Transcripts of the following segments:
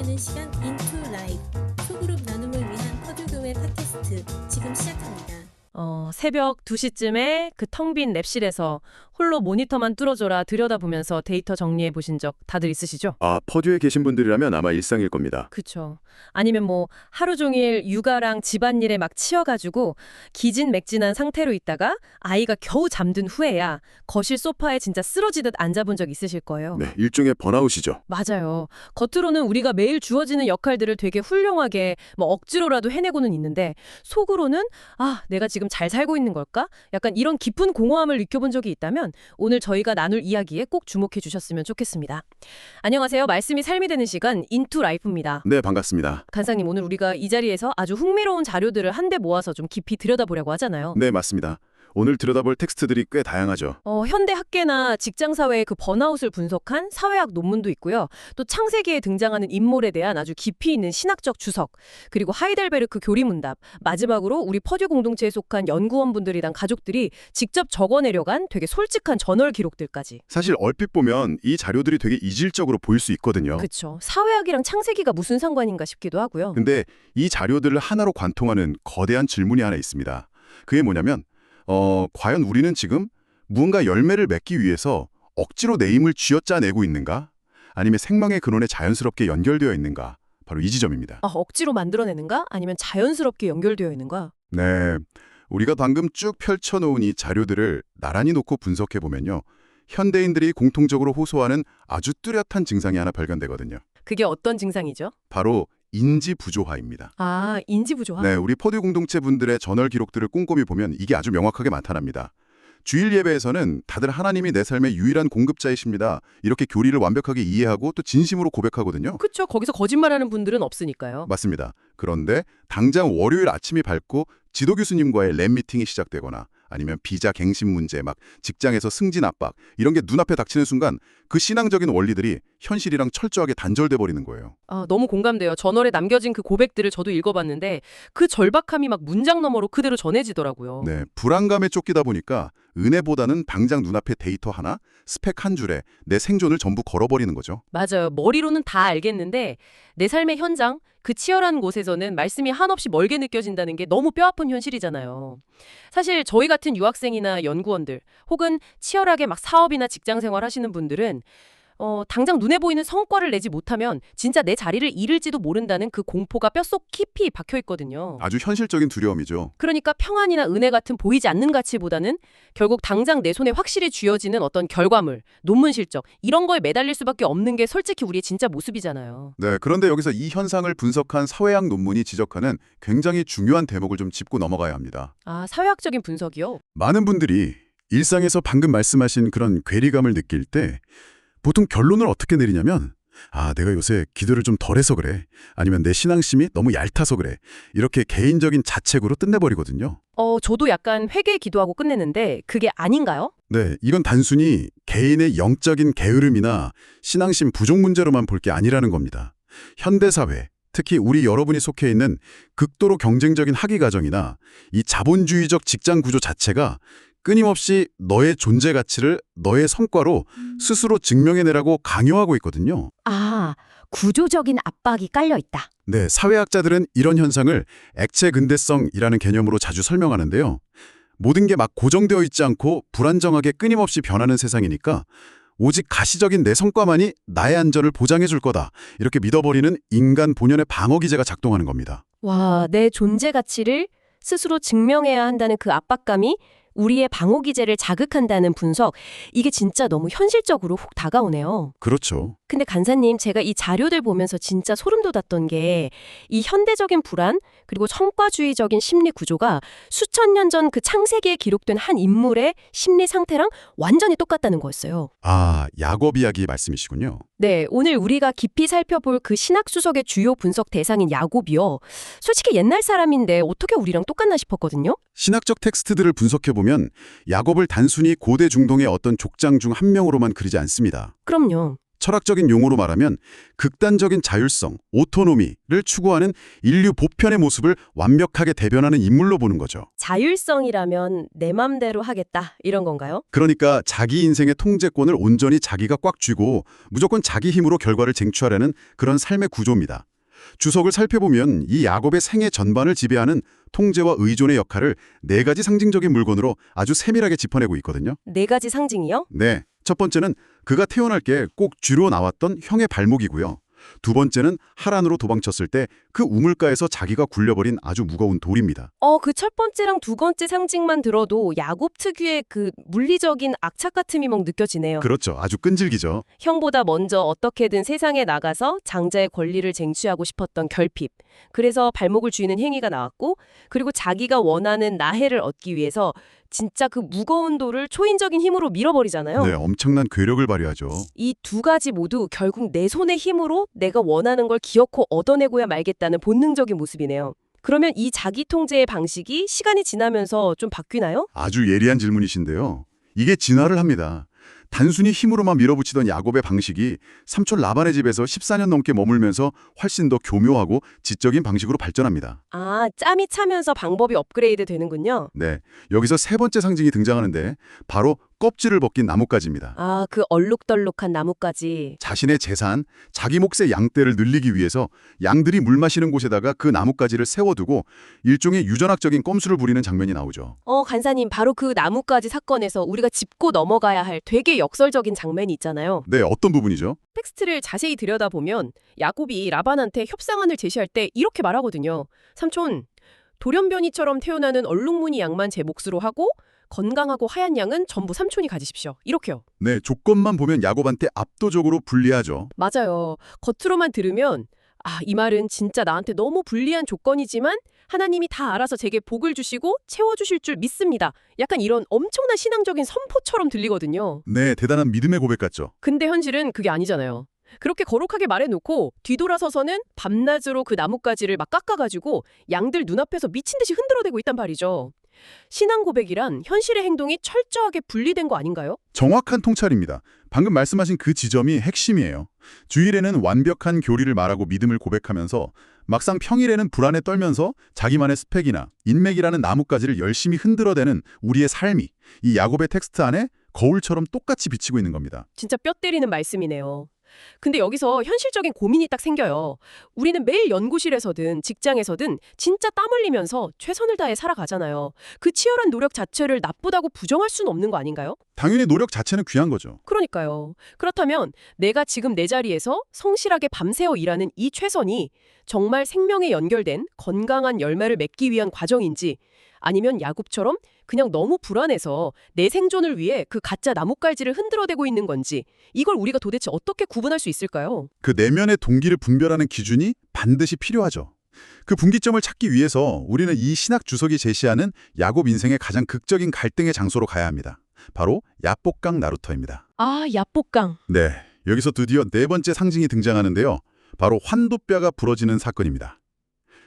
되는 시간 인투 라이프 소그룹 나눔을 위한 퍼듀교회 팟캐스트 지금 시작합니다. 새벽 2시쯤에 그 텅 빈 랩실에서 홀로 모니터만 뚫어줘라 들여다보면서 데이터 정리해 보신 적 다들 있으시죠? 아, 퍼듀에 계신 분들이라면 아마 일상일 겁니다. 그쵸. 아니면 뭐 하루 종일 육아랑 집안일에 막 치여가지고 기진맥진한 상태로 있다가 아이가 겨우 잠든 후에야 거실 소파에 진짜 쓰러지듯 앉아본 적 있으실 거예요. 네, 일종의 번아웃이죠. 맞아요. 겉으로는 우리가 매일 주어지는 역할들을 되게 훌륭하게 뭐 억지로라도 해내고는 있는데 속으로는 내가 지금 잘 살고 있는 걸까? 약간 이런 깊은 공허함을 느껴본 적이 있다면 오늘 저희가 나눌 이야기에 꼭 주목해 주셨으면 좋겠습니다. 안녕하세요. 말씀이 삶이 되는 시간 인투 라이프입니다. 네, 반갑습니다. 간사님, 오늘 우리가 이 자리에서 아주 흥미로운 자료들을 한데 모아서 좀 깊이 들여다보려고 하잖아요. 네, 맞습니다. 오늘 들여다볼 텍스트들이 꽤 다양하죠. 현대 학계나 직장 사회의 그 번아웃을 분석한 사회학 논문도 있고요. 또 창세기에 등장하는 인물에 대한 아주 깊이 있는 신학적 주석, 그리고 하이델베르크 교리문답, 마지막으로 우리 퍼듀 공동체에 속한 연구원분들이랑 가족들이 직접 적어내려간 되게 솔직한 저널 기록들까지. 사실 얼핏 보면 이 자료들이 되게 이질적으로 보일 수 있거든요. 그렇죠. 사회학이랑 창세기가 무슨 상관인가 싶기도 하고요. 근데 이 자료들을 하나로 관통하는 거대한 질문이 하나 있습니다. 그게 뭐냐면 과연 우리는 지금 무언가 열매를 맺기 위해서 억지로 내 힘을 쥐어짜내고 있는가? 아니면 생명의 근원에 자연스럽게 연결되어 있는가? 바로 이 지점입니다. 억지로 만들어내는가? 아니면 자연스럽게 연결되어 있는가? 네, 우리가 방금 쭉 펼쳐놓은 이 자료들을 나란히 놓고 분석해보면요. 현대인들이 공통적으로 호소하는 아주 뚜렷한 증상이 하나 발견되거든요. 그게 어떤 증상이죠? 바로 인지 부조화입니다. 인지 부조화? 네, 우리 퍼듀 공동체 분들의 저널 기록들을 꼼꼼히 보면 이게 아주 명확하게 나타납니다. 주일 예배에서는 다들 하나님이 내 삶의 유일한 공급자이십니다. 이렇게 교리를 완벽하게 이해하고 또 진심으로 고백하거든요. 그렇죠. 거기서 거짓말하는 분들은 없으니까요. 맞습니다. 그런데 당장 월요일 아침이 밝고 지도 교수님과의 랩 미팅이 시작되거나 아니면 비자 갱신 문제, 막 직장에서 승진 압박 이런 게 눈앞에 닥치는 순간 그 신앙적인 원리들이 현실이랑 철저하게 단절돼 버리는 거예요. 너무 공감돼요. 저널에 남겨진 그 고백들을 저도 읽어봤는데 그 절박함이 막 문장 너머로 그대로 전해지더라고요. 네, 불안감에 쫓기다 보니까 은혜보다는 당장 눈앞에 데이터 하나, 스펙 한 줄에 내 생존을 전부 걸어버리는 거죠. 맞아요. 머리로는 다 알겠는데 내 삶의 현장, 그 치열한 곳에서는 말씀이 한없이 멀게 느껴진다는 게 너무 뼈아픈 현실이잖아요. 사실 저희 같은 유학생이나 연구원들 혹은 치열하게 막 사업이나 직장 생활 하시는 분들은 당장 눈에 보이는 성과를 내지 못하면 진짜 내 자리를 잃을지도 모른다는 그 공포가 뼛속 깊이 박혀 있거든요. 아주 현실적인 두려움이죠. 그러니까 평안이나 은혜 같은 보이지 않는 가치보다는 결국 당장 내 손에 확실히 쥐어지는 어떤 결과물, 논문 실적 이런 거에 매달릴 수밖에 없는 게 솔직히 우리의 진짜 모습이잖아요. 네, 그런데 여기서 이 현상을 분석한 사회학 논문이 지적하는 굉장히 중요한 대목을 좀 짚고 넘어가야 합니다. 사회학적인 분석이요? 많은 분들이 일상에서 방금 말씀하신 그런 괴리감을 느낄 때 보통 결론을 어떻게 내리냐면 내가 요새 기도를 좀 덜해서 그래. 아니면 내 신앙심이 너무 얕아서 그래. 이렇게 개인적인 자책으로 끝내버리거든요. 저도 약간 회개 기도하고 끝내는데 그게 아닌가요? 네, 이건 단순히 개인의 영적인 게으름이나 신앙심 부족 문제로만 볼 게 아니라는 겁니다. 현대사회, 특히 우리 여러분이 속해 있는 극도로 경쟁적인 학위 과정이나 이 자본주의적 직장 구조 자체가 끊임없이 너의 존재 가치를 너의 성과로 스스로 증명해내라고 강요하고 있거든요. 구조적인 압박이 깔려 있다. 네, 사회학자들은 이런 현상을 액체 근대성이라는 개념으로 자주 설명하는데요. 모든 게 막 고정되어 있지 않고 불안정하게 끊임없이 변하는 세상이니까 오직 가시적인 내 성과만이 나의 안전을 보장해 줄 거다. 이렇게 믿어버리는 인간 본연의 방어 기제가 작동하는 겁니다. 와, 내 존재 가치를 스스로 증명해야 한다는 그 압박감이 우리의 방어 기제를 자극한다는 분석, 이게 진짜 너무 현실적으로 훅 다가오네요. 그렇죠. 근데 간사님, 제가 이 자료들 보면서 진짜 소름 돋았던 게 이 현대적인 불안 그리고 성과주의적인 심리 구조가 수천 년 전 그 창세기에 기록된 한 인물의 심리 상태랑 완전히 똑같다는 거였어요. 야곱 이야기 말씀이시군요. 네, 오늘 우리가 깊이 살펴볼 그 신학 수석의 주요 분석 대상인 야곱이요. 솔직히 옛날 사람인데 어떻게 우리랑 똑같나 싶었거든요. 신학적 텍스트들을 분석해보면 야곱을 단순히 고대 중동의 어떤 족장 중 한 명으로만 그리지 않습니다. 그럼요. 철학적인 용어로 말하면 극단적인 자율성, 오토노미를 추구하는 인류 보편의 모습을 완벽하게 대변하는 인물로 보는 거죠. 자율성이라면 내 맘대로 하겠다 이런 건가요? 그러니까 자기 인생의 통제권을 온전히 자기가 꽉 쥐고 무조건 자기 힘으로 결과를 쟁취하려는 그런 삶의 구조입니다. 주석을 살펴보면 이 야곱의 생애 전반을 지배하는 통제와 의존의 역할을 네 가지 상징적인 물건으로 아주 세밀하게 짚어내고 있거든요. 네 가지 상징이요? 네, 첫 번째는 그가 태어날 게 꼭 쥐로 나왔던 형의 발목이고요. 두 번째는 하란으로 도망쳤을 때 그 우물가에서 자기가 굴려버린 아주 무거운 돌입니다. 그 첫 번째랑 두 번째 상징만 들어도 야곱 특유의 그 물리적인 악착 같음이 막 느껴지네요. 그렇죠. 아주 끈질기죠. 형보다 먼저 어떻게든 세상에 나가서 장자의 권리를 쟁취하고 싶었던 결핍. 그래서 발목을 쥐는 행위가 나왔고, 그리고 자기가 원하는 나해를 얻기 위해서 진짜 그 무거운 돌을 초인적인 힘으로 밀어버리잖아요. 네, 엄청난 괴력을 발휘하죠. 이 두 가지 모두 결국 내 손의 힘으로 내가 원하는 걸 기어코 얻어내고야 말겠다는 본능적인 모습이네요. 그러면 이 자기 통제의 방식이 시간이 지나면서 좀 바뀌나요? 아주 예리한 질문이신데요. 이게 진화를 합니다. 단순히 힘으로만 밀어붙이던 야곱의 방식이 삼촌 라반의 집에서 14년 넘게 머물면서 훨씬 더 교묘하고 지적인 방식으로 발전합니다. 아, 짬이 차면서 방법이 업그레이드 되는군요. 네, 여기서 세 번째 상징이 등장하는데 바로 껍질을 벗긴 나뭇가지입니다. 아, 그 얼룩덜룩한 나뭇가지. 자신의 재산, 자기 몫의 양떼를 늘리기 위해서 양들이 물 마시는 곳에다가 그 나뭇가지를 세워두고 일종의 유전학적인 꼼수를 부리는 장면이 나오죠. 간사님, 바로 그 나뭇가지 사건에서 우리가 짚고 넘어가야 할 되게 역설적인 장면이 있잖아요. 네, 어떤 부분이죠? 텍스트를 자세히 들여다보면 야곱이 라반한테 협상안을 제시할 때 이렇게 말하거든요. 삼촌, 돌연변이처럼 태어나는 얼룩무늬 양만 제 몫으로 하고 건강하고 하얀 양은 전부 삼촌이 가지십시오. 이렇게요. 네, 조건만 보면 야곱한테 압도적으로 불리하죠. 맞아요. 겉으로만 들으면 이 말은 진짜 나한테 너무 불리한 조건이지만 하나님이 다 알아서 제게 복을 주시고 채워주실 줄 믿습니다. 약간 이런 엄청난 신앙적인 선포처럼 들리거든요. 네, 대단한 믿음의 고백 같죠. 근데 현실은 그게 아니잖아요. 그렇게 거룩하게 말해놓고 뒤돌아서서는 밤낮으로 그 나뭇가지를 막 깎아가지고 양들 눈앞에서 미친 듯이 흔들어대고 있단 말이죠. 신앙 고백이란 현실의 행동이 철저하게 분리된 거 아닌가요? 정확한 통찰입니다. 방금 말씀하신 그 지점이 핵심이에요. 주일에는 완벽한 교리를 말하고 믿음을 고백하면서 막상 평일에는 불안에 떨면서 자기만의 스펙이나 인맥이라는 나뭇가지를 열심히 흔들어대는 우리의 삶이 이 야곱의 텍스트 안에 거울처럼 똑같이 비치고 있는 겁니다. 진짜 뼈 때리는 말씀이네요. 근데 여기서 현실적인 고민이 딱 생겨요. 우리는 매일 연구실에서든 직장에서든 진짜 땀 흘리면서 최선을 다해 살아가잖아요. 그 치열한 노력 자체를 나쁘다고 부정할 수는 없는 거 아닌가요? 당연히 노력 자체는 귀한 거죠. 그러니까요. 그렇다면 내가 지금 내 자리에서 성실하게 밤새워 일하는 이 최선이 정말 생명에 연결된 건강한 열매를 맺기 위한 과정인지 아니면 야곱처럼 그냥 너무 불안해서 내 생존을 위해 그 가짜 나뭇가지를 흔들어대고 있는 건지 이걸 우리가 도대체 어떻게 구분할 수 있을까요? 그 내면의 동기를 분별하는 기준이 반드시 필요하죠. 그 분기점을 찾기 위해서 우리는 이 신학 주석이 제시하는 야곱 인생의 가장 극적인 갈등의 장소로 가야 합니다. 바로 야복강 나루터입니다. 아, 야복강. 네, 여기서 드디어 네 번째 상징이 등장하는데요. 바로 환도뼈가 부러지는 사건입니다.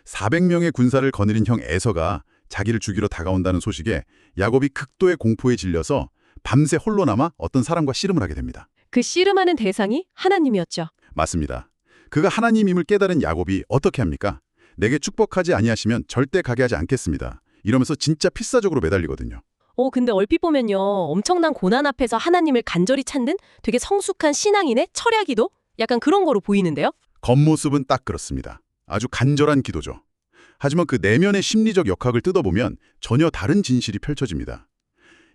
400명의 군사를 거느린 형 에서가 자기를 죽이러 다가온다는 소식에 야곱이 극도의 공포에 질려서 밤새 홀로 남아 어떤 사람과 씨름을 하게 됩니다. 그 씨름하는 대상이 하나님이었죠. 맞습니다. 그가 하나님임을 깨달은 야곱이 어떻게 합니까? 내게 축복하지 아니하시면 절대 가게 하지 않겠습니다. 이러면서 진짜 필사적으로 매달리거든요. 근데 얼핏 보면요. 엄청난 고난 앞에서 하나님을 간절히 찾는 되게 성숙한 신앙인의 철야기도? 약간 그런 거로 보이는데요. 겉모습은 딱 그렇습니다. 아주 간절한 기도죠. 하지만 그 내면의 심리적 역학을 뜯어보면 전혀 다른 진실이 펼쳐집니다.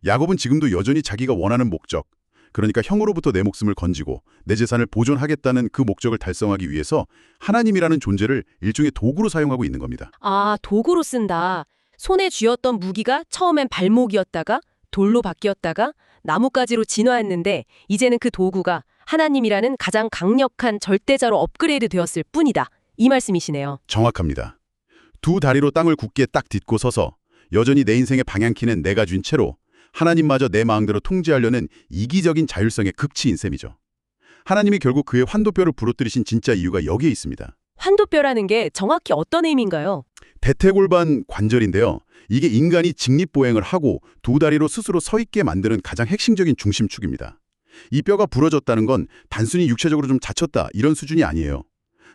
야곱은 지금도 여전히 자기가 원하는 목적, 그러니까 형으로부터 내 목숨을 건지고 내 재산을 보존하겠다는 그 목적을 달성하기 위해서 하나님이라는 존재를 일종의 도구로 사용하고 있는 겁니다. 아, 도구로 쓴다. 손에 쥐었던 무기가 처음엔 발목이었다가 돌로 바뀌었다가 나뭇가지로 진화했는데 이제는 그 도구가 하나님이라는 가장 강력한 절대자로 업그레이드 되었을 뿐이다. 이 말씀이시네요. 정확합니다. 두 다리로 땅을 굳게 딱 딛고 서서 여전히 내 인생의 방향키는 내가 쥔 채로 하나님마저 내 마음대로 통제하려는 이기적인 자율성의 극치인 셈이죠. 하나님이 결국 그의 환도뼈를 부러뜨리신 진짜 이유가 여기에 있습니다. 환도뼈라는 게 정확히 어떤 의미인가요? 대퇴골반 관절인데요. 이게 인간이 직립보행을 하고 두 다리로 스스로 서 있게 만드는 가장 핵심적인 중심축입니다. 이 뼈가 부러졌다는 건 단순히 육체적으로 좀 다쳤다 이런 수준이 아니에요.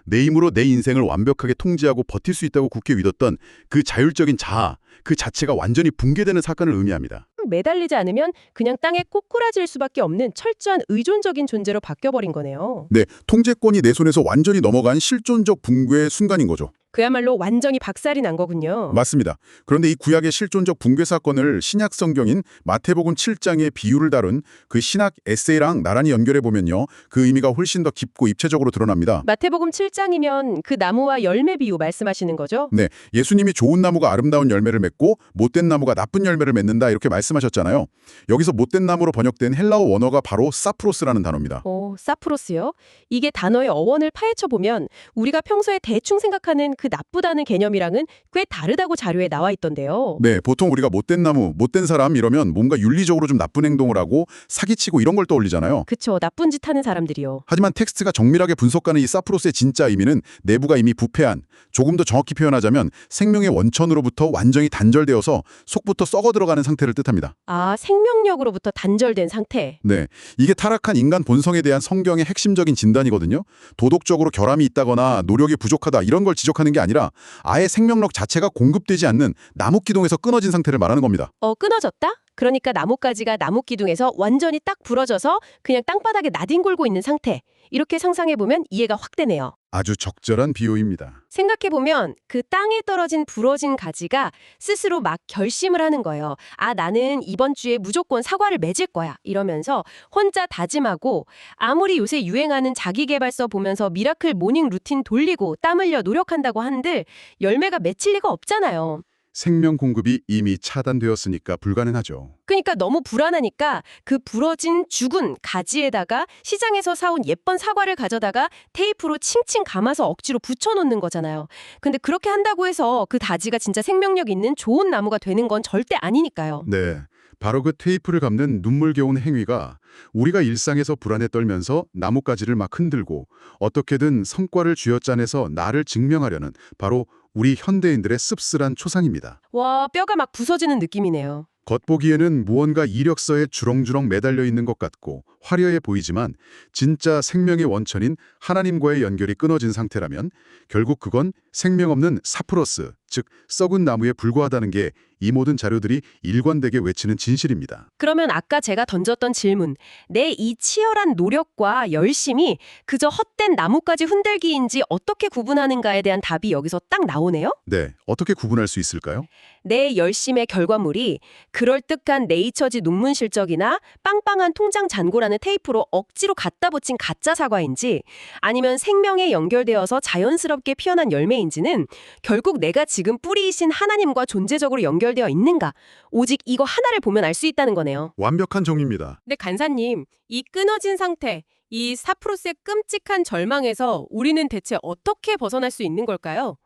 내 힘으로 내 인생을 완벽하게 통제하고 버틸 수 있다고 굳게 믿었던 그 자율적인 자아, 그 자체가 완전히 붕괴되는 사건을 의미합니다. 매달리지 않으면 그냥 땅에 꼬꾸라질 수밖에 없는 철저한 의존적인 존재로 바뀌어버린 거네요. 네, 통제권이 내 손에서 완전히 넘어간 실존적 붕괴의 순간인 거죠. 그야말로 완전히 박살이 난 거군요. 맞습니다. 그런데 이 구약의 실존적 붕괴 사건을 신약 성경인 마태복음 7장의 비유를 다룬 그 신학 에세이랑 나란히 연결해 보면요. 그 의미가 훨씬 더 깊고 입체적으로 드러납니다. 마태복음 7장이면 그 나무와 열매 비유 말씀하시는 거죠? 네, 예수님이 좋은 나무가 아름다운 열매를 맺고 못된 나무가 나쁜 열매를 맺는다 이렇게 말씀하셨잖아요. 여기서 못된 나무로 번역된 헬라어 원어가 바로 사프로스라는 단어입니다. 사프로스요? 이게 단어의 어원을 파헤쳐 보면 우리가 평소에 대충 생각하는 그 나쁘다는 개념이랑은 꽤 다르다고 자료에 나와 있던데요. 네, 보통 우리가 못된 나무, 못된 사람 이러면 뭔가 윤리적으로 좀 나쁜 행동을 하고 사기치고 이런 걸 떠올리잖아요. 그쵸, 나쁜 짓 하는 사람들이요. 하지만 텍스트가 정밀하게 분석하는 이 사프로스의 진짜 의미는 내부가 이미 부패한, 조금 더 정확히 표현하자면 생명의 원천으로부터 완전히 단절되어서 속부터 썩어 들어가는 상태를 뜻합니다. 아, 생명력으로부터 단절된 상태. 네, 이게 타락한 인간 본성에 대한 성경의 핵심적인 진단이거든요. 도덕적으로 결함이 있다거나 노력이 부족하다 이런 걸 지적하는 게 아니라 아예 생명력 자체가 공급되지 않는 나무 기둥에서 끊어진 상태를 말하는 겁니다. 끊어졌다? 그러니까 나뭇가지가 나무 기둥에서 완전히 딱 부러져서 그냥 땅바닥에 나뒹굴고 있는 상태. 이렇게 상상해보면 이해가 확 되네요. 아주 적절한 비유입니다. 생각해보면 그 땅에 떨어진 부러진 가지가 스스로 막 결심을 하는 거예요. 아, 나는 이번 주에 무조건 사과를 맺을 거야. 이러면서 혼자 다짐하고 아무리 요새 유행하는 자기계발서 보면서 미라클 모닝 루틴 돌리고 땀 흘려 노력한다고 한들 열매가 맺힐 리가 없잖아요. 생명 공급이 이미 차단되었으니까 불가능하죠. 그러니까 너무 불안하니까 그 부러진 죽은 가지에다가 시장에서 사온 예쁜 사과를 가져다가 테이프로 칭칭 감아서 억지로 붙여놓는 거잖아요. 근데 그렇게 한다고 해서 그 가지가 진짜 생명력 있는 좋은 나무가 되는 건 절대 아니니까요. 네, 바로 그 테이프를 감는 눈물겨운 행위가 우리가 일상에서 불안에 떨면서 나뭇가지를 막 흔들고 어떻게든 성과를 쥐어짜내서 나를 증명하려는 바로 우리 현대인들의 씁쓸한 초상입니다. 와, 뼈가 막 부서지는 느낌이네요. 겉보기에는 무언가 이력서에 주렁주렁 매달려 있는 것 같고 화려해 보이지만 진짜 생명의 원천인 하나님과의 연결이 끊어진 상태라면 결국 그건 생명 없는 사프로스, 즉 썩은 나무에 불과하다는 게 이 모든 자료들이 일관되게 외치는 진실입니다. 그러면 아까 제가 던졌던 질문, 내 이 치열한 노력과 열심이 그저 헛된 나뭇가지 흔들기인지 어떻게 구분하는가에 대한 답이 여기서 딱 나오네요? 네, 어떻게 구분할 수 있을까요? 내 열심의 결과물이 그럴듯한 네이처지 논문 실적이나 빵빵한 통장 잔고라는 테이프로 억지로 갖다 붙인 가짜 사과인지 아니면 생명에 연결되어서 자연스럽게 피어난 열매인지는 결국 내가 지금 뿌리이신 하나님과 존재적으로 연결되어 있는가, 오직 이거 하나를 보면 알 수 있다는 거네요. 완벽한 정의입니다. 근데 간사님, 이 끊어진 상태, 이 사프로스의 끔찍한 절망에서 우리는 대체 어떻게 벗어날 수 있는 걸까요?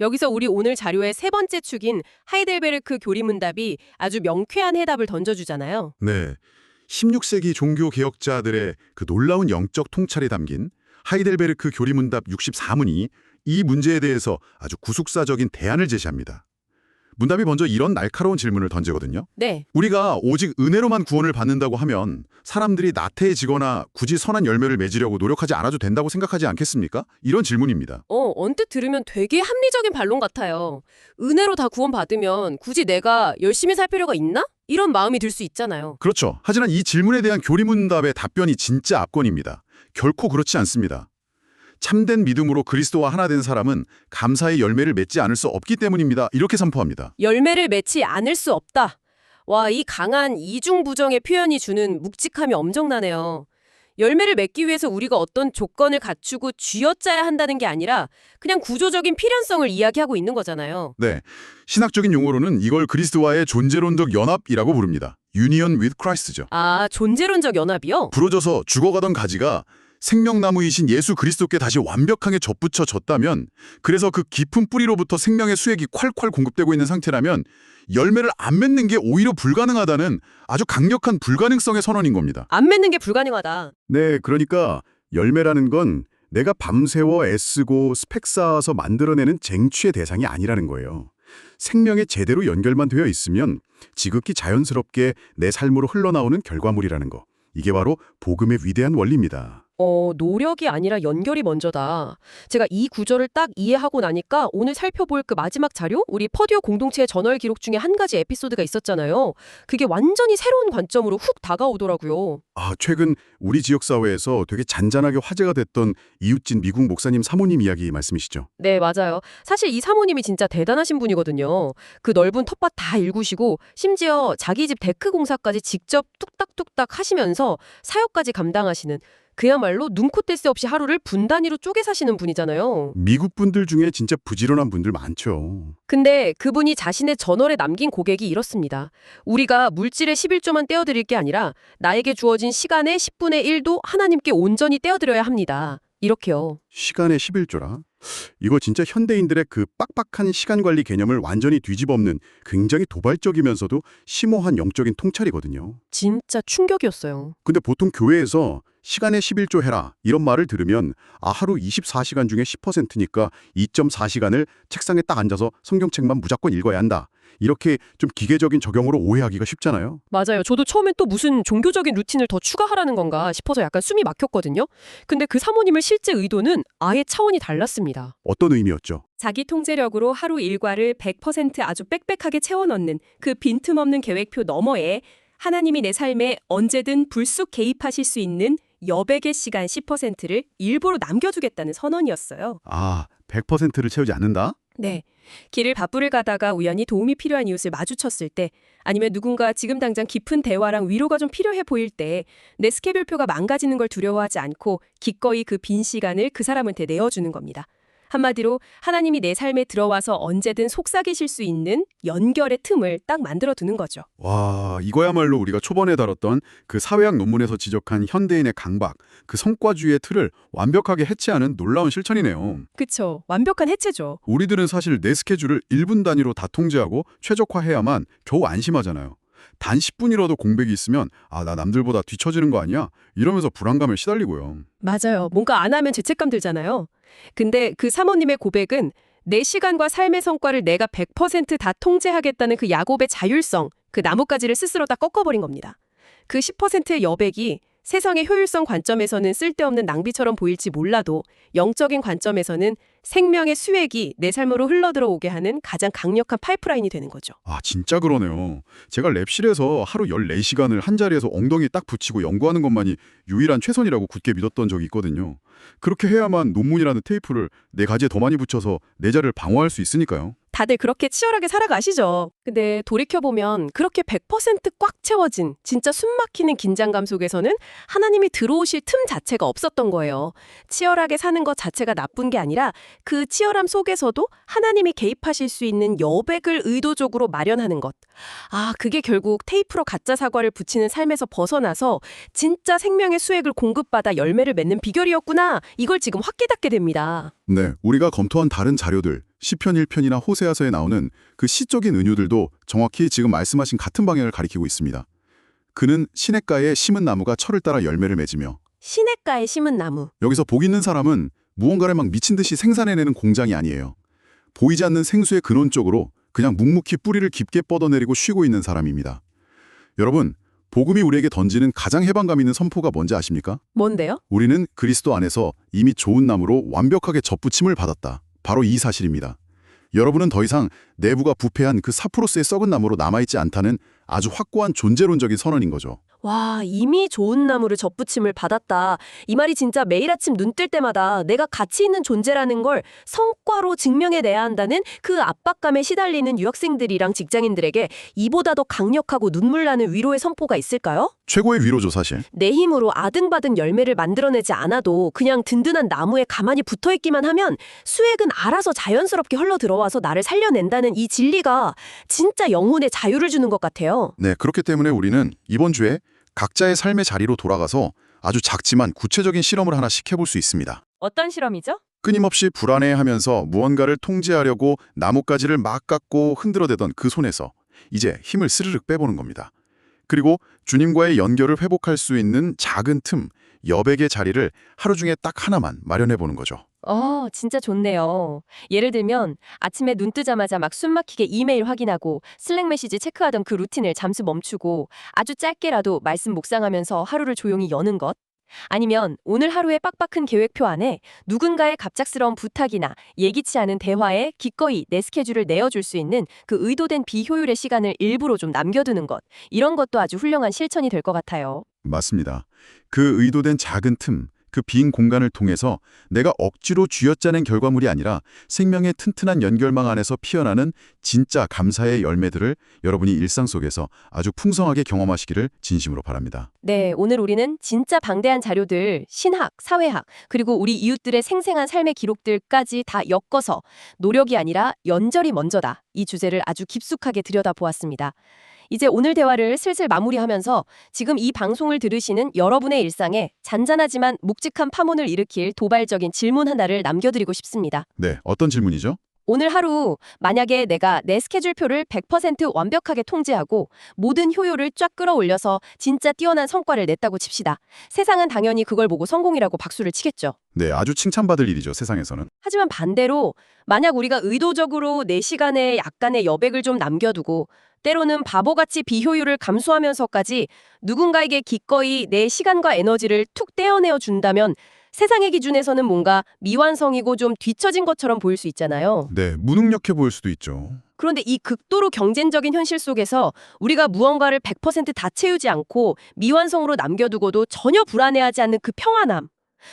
여기서 우리 오늘 자료의 세 번째 축인 하이델베르크 교리문답이 아주 명쾌한 해답을 던져주잖아요. 네, 16세기 종교개혁자들의 그 놀라운 영적 통찰이 담긴 하이델베르크 교리문답 64문이 이 문제에 대해서 아주 구숙사적인 대안을 제시합니다. 문답이 먼저 이런 날카로운 질문을 던지거든요. 네. 우리가 오직 은혜로만 구원을 받는다고 하면 사람들이 나태해지거나 굳이 선한 열매를 맺으려고 노력하지 않아도 된다고 생각하지 않겠습니까? 이런 질문입니다. 언뜻 들으면 되게 합리적인 반론 같아요. 은혜로 다 구원받으면 굳이 내가 열심히 살 필요가 있나? 이런 마음이 들 수 있잖아요. 그렇죠. 하지만 이 질문에 대한 교리문답의 답변이 진짜 압권입니다. 결코 그렇지 않습니다. 참된 믿음으로 그리스도와 하나 된 사람은 감사의 열매를 맺지 않을 수 없기 때문입니다. 이렇게 선포합니다. 열매를 맺지 않을 수 없다. 와, 이 강한 이중부정의 표현이 주는 묵직함이 엄청나네요. 열매를 맺기 위해서 우리가 어떤 조건을 갖추고 쥐어짜야 한다는 게 아니라 그냥 구조적인 필연성을 이야기하고 있는 거잖아요. 네, 신학적인 용어로는 이걸 그리스도와의 존재론적 연합이라고 부릅니다. Union with Christ죠. 아, 존재론적 연합이요? 부러져서 죽어가던 가지가 생명나무이신 예수 그리스도께 다시 완벽하게 접붙여졌다면, 그래서 그 깊은 뿌리로부터 생명의 수액이 콸콸 공급되고 있는 상태라면 열매를 안 맺는 게 오히려 불가능하다는 아주 강력한 불가능성의 선언인 겁니다. 안 맺는 게 불가능하다. 네, 그러니까 열매라는 건 내가 밤새워 애쓰고 스펙 쌓아서 만들어내는 쟁취의 대상이 아니라는 거예요. 생명에 제대로 연결만 되어 있으면 지극히 자연스럽게 내 삶으로 흘러나오는 결과물이라는 거. 이게 바로 복음의 위대한 원리입니다. 노력이 아니라 연결이 먼저다. 제가 이 구절을 딱 이해하고 나니까 오늘 살펴볼 그 마지막 자료, 우리 퍼듀어 공동체의 저널 기록 중에 한 가지 에피소드가 있었잖아요. 그게 완전히 새로운 관점으로 훅 다가오더라고요. 최근 우리 지역 사회에서 되게 잔잔하게 화제가 됐던 이웃집 미국 목사님 사모님 이야기 말씀이시죠? 네, 맞아요. 사실 이 사모님이 진짜 대단하신 분이거든요. 그 넓은 텃밭 다 일구시고 심지어 자기 집 데크 공사까지 직접 뚝딱뚝딱 하시면서 사역까지 감당하시는 그야말로 눈코 뗄 새 없이 하루를 분 단위로 쪼개 사시는 분이잖아요. 미국 분들 중에 진짜 부지런한 분들 많죠. 근데 그분이 자신의 저널에 남긴 고백이 이렇습니다. 우리가 물질의 11조만 떼어드릴 게 아니라 나에게 주어진 시간의 10분의 1도 하나님께 온전히 떼어드려야 합니다. 이렇게요. 시간의 11조라? 이거 진짜 현대인들의 그 빡빡한 시간 관리 개념을 완전히 뒤집어엎는 굉장히 도발적이면서도 심오한 영적인 통찰이거든요. 진짜 충격이었어요. 근데 보통 교회에서 시간에 11조 해라 이런 말을 들으면 하루 24시간 중에 10%니까 2.4시간을 책상에 딱 앉아서 성경책만 무조건 읽어야 한다. 이렇게 좀 기계적인 적용으로 오해하기가 쉽잖아요. 맞아요. 저도 처음엔 또 무슨 종교적인 루틴을 더 추가하라는 건가 싶어서 약간 숨이 막혔거든요. 근데 그 사모님의 실제 의도는 아예 차원이 달랐습니다. 어떤 의미였죠? 자기 통제력으로 하루 일과를 100% 아주 빽빽하게 채워넣는 그 빈틈없는 계획표 너머에 하나님이 내 삶에 언제든 불쑥 개입하실 수 있는 여백의 시간 10%를 일부러 남겨두겠다는 선언이었어요. 100%를 채우지 않는다? 네. 길을 바쁘를 가다가 우연히 도움이 필요한 이웃을 마주쳤을 때, 아니면 누군가 지금 당장 깊은 대화랑 위로가 좀 필요해 보일 때 내 스케줄표가 망가지는 걸 두려워하지 않고 기꺼이 그 빈 시간을 그 사람한테 내어주는 겁니다. 한마디로 하나님이 내 삶에 들어와서 언제든 속삭이실 수 있는 연결의 틈을 딱 만들어두는 거죠. 와, 이거야말로 우리가 초반에 다뤘던 그 사회학 논문에서 지적한 현대인의 강박, 그 성과주의의 틀을 완벽하게 해체하는 놀라운 실천이네요. 그쵸. 완벽한 해체죠. 우리들은 사실 내 스케줄을 1분 단위로 다 통제하고 최적화해야만 겨우 안심하잖아요. 단 10분이라도 공백이 있으면 나 남들보다 뒤처지는 거 아니야? 이러면서 불안감에 시달리고요. 맞아요. 뭔가 안 하면 죄책감 들잖아요. 근데 그 사모님의 고백은 내 시간과 삶의 성과를 내가 100%다 통제하겠다는 그 야곱의 자율성, 그 나뭇가지를 스스로 다 꺾어버린 겁니다. 그 10%의 여백이 세상의 효율성 관점에서는 쓸데없는 낭비처럼 보일지 몰라도 영적인 관점에서는 생명의 수액이 내 삶으로 흘러들어오게 하는 가장 강력한 파이프라인이 되는 거죠. 진짜 그러네요. 제가 랩실에서 하루 14시간을 한 자리에서 엉덩이 딱 붙이고 연구하는 것만이 유일한 최선이라고 굳게 믿었던 적이 있거든요. 그렇게 해야만 논문이라는 테이프를 내 가지에 더 많이 붙여서 내 자리를 방어할 수 있으니까요. 다들 그렇게 치열하게 살아가시죠. 근데 돌이켜보면 그렇게 100%꽉 채워진 진짜 숨막히는 긴장감 속에서는 하나님이 들어오실 틈 자체가 없었던 거예요. 치열하게 사는 것 자체가 나쁜 게 아니라 그 치열함 속에서도 하나님이 개입하실 수 있는 여백을 의도적으로 마련하는 것. 그게 결국 테이프로 가짜 사과를 붙이는 삶에서 벗어나서 진짜 생명의 수액을 공급받아 열매를 맺는 비결이었구나. 이걸 지금 확 깨닫게 됩니다. 네, 우리가 검토한 다른 자료들, 시편 1편이나 호세아서에 나오는 그 시적인 은유들도 정확히 지금 말씀하신 같은 방향을 가리키고 있습니다. 그는 시냇가에 심은 나무가 철을 따라 열매를 맺으며 시냇가에 심은 나무. 여기서 복 있는 사람은 무언가를 막 미친 듯이 생산해내는 공장이 아니에요. 보이지 않는 생수의 근원 쪽으로 그냥 묵묵히 뿌리를 깊게 뻗어내리고 쉬고 있는 사람입니다. 여러분, 복음이 우리에게 던지는 가장 해방감 있는 선포가 뭔지 아십니까? 뭔데요? 우리는 그리스도 안에서 이미 좋은 나무로 완벽하게 접붙임을 받았다. 바로 이 사실입니다. 여러분은 더 이상 내부가 부패한 그 사프로스의 썩은 나무로 남아있지 않다는 아주 확고한 존재론적인 선언인 거죠. 와, 이미 좋은 나무를 접붙임을 받았다. 이 말이 진짜 매일 아침 눈 뜰 때마다 내가 가치 있는 존재라는 걸 성과로 증명해내야 한다는 그 압박감에 시달리는 유학생들이랑 직장인들에게 이보다 더 강력하고 눈물 나는 위로의 선포가 있을까요? 최고의 위로죠, 사실. 내 힘으로 아등바등 열매를 만들어내지 않아도 그냥 든든한 나무에 가만히 붙어있기만 하면 수액은 알아서 자연스럽게 흘러들어와서 나를 살려낸다는 이 진리가 진짜 영혼의 자유를 주는 것 같아요. 네, 그렇기 때문에 우리는 이번 주에 각자의 삶의 자리로 돌아가서 아주 작지만 구체적인 실험을 하나씩 해볼 수 있습니다. 어떤 실험이죠? 끊임없이 불안해하면서 무언가를 통제하려고 나뭇가지를 막 깎고 흔들어대던 그 손에서 이제 힘을 스르륵 빼보는 겁니다. 그리고 주님과의 연결을 회복할 수 있는 작은 틈, 여백의 자리를 하루 중에 딱 하나만 마련해 보는 거죠. 진짜 좋네요. 예를 들면 아침에 눈 뜨자마자 막 숨막히게 이메일 확인하고 슬랙 메시지 체크하던 그 루틴을 잠시 멈추고 아주 짧게라도 말씀 묵상하면서 하루를 조용히 여는 것. 아니면 오늘 하루의 빡빡한 계획표 안에 누군가의 갑작스러운 부탁이나 예기치 않은 대화에 기꺼이 내 스케줄을 내어줄 수 있는 그 의도된 비효율의 시간을 일부러 좀 남겨두는 것. 이런 것도 아주 훌륭한 실천이 될 것 같아요. 맞습니다. 그 의도된 작은 틈, 그 빈 공간을 통해서 내가 억지로 쥐어짜낸 결과물이 아니라 생명의 튼튼한 연결망 안에서 피어나는 진짜 감사의 열매들을 여러분이 일상 속에서 아주 풍성하게 경험하시기를 진심으로 바랍니다. 네, 오늘 우리는 진짜 방대한 자료들, 신학, 사회학, 그리고 우리 이웃들의 생생한 삶의 기록들까지 다 엮어서 노력이 아니라 연절이 먼저다. 이 주제를 아주 깊숙하게 들여다보았습니다. 이제 오늘 대화를 슬슬 마무리하면서 지금 이 방송을 들으시는 여러분의 일상에 잔잔하지만 묵직한 파문을 일으킬 도발적인 질문 하나를 남겨드리고 싶습니다. 네, 어떤 질문이죠? 오늘 하루 만약에 내가 내 스케줄표를 100% 완벽하게 통제하고 모든 효율을 쫙 끌어올려서 진짜 뛰어난 성과를 냈다고 칩시다. 세상은 당연히 그걸 보고 성공이라고 박수를 치겠죠. 네, 아주 칭찬받을 일이죠, 세상에서는. 하지만 반대로 만약 우리가 의도적으로 내 시간에 약간의 여백을 좀 남겨두고 때로는 바보같이 비효율을 감수하면서까지 누군가에게 기꺼이 내 시간과 에너지를 툭 떼어내어 준다면 세상의 기준에서는 뭔가 미완성이고 좀 뒤처진 것처럼 보일 수 있잖아요. 네, 무능력해 보일 수도 있죠. 그런데 이 극도로 경쟁적인 현실 속에서 우리가 무언가를 100%다 채우지 않고 미완성으로 남겨두고도 전혀 불안해하지 않는 그 평안함.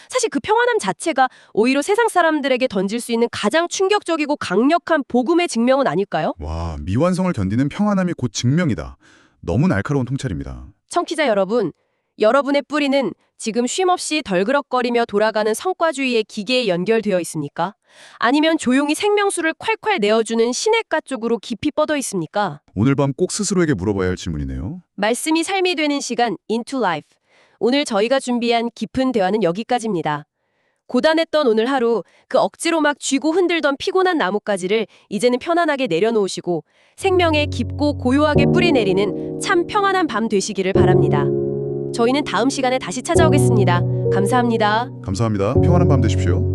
사실 그 평안함 자체가 오히려 세상 사람들에게 던질 수 있는 가장 충격적이고 강력한 복음의 증명은 아닐까요? 와, 미완성을 견디는 평안함이 곧 증명이다. 너무 날카로운 통찰입니다. 청취자 여러분, 여러분의 뿌리는 지금 쉼없이 덜그럭거리며 돌아가는 성과주의의 기계에 연결되어 있습니까? 아니면 조용히 생명수를 콸콸 내어주는 시냇가 쪽으로 깊이 뻗어 있습니까? 오늘 밤 꼭 스스로에게 물어봐야 할 질문이네요. 말씀이 삶이 되는 시간 Into Life. 오늘 저희가 준비한 깊은 대화는 여기까지입니다. 고단했던 오늘 하루, 그 억지로 막 쥐고 흔들던 피곤한 나뭇가지를 이제는 편안하게 내려놓으시고 생명에 깊고 고요하게 뿌리 내리는 참 평안한 밤 되시기를 바랍니다. 저희는 다음 시간에 다시 찾아오겠습니다. 감사합니다. 감사합니다. 평안한 밤 되십시오.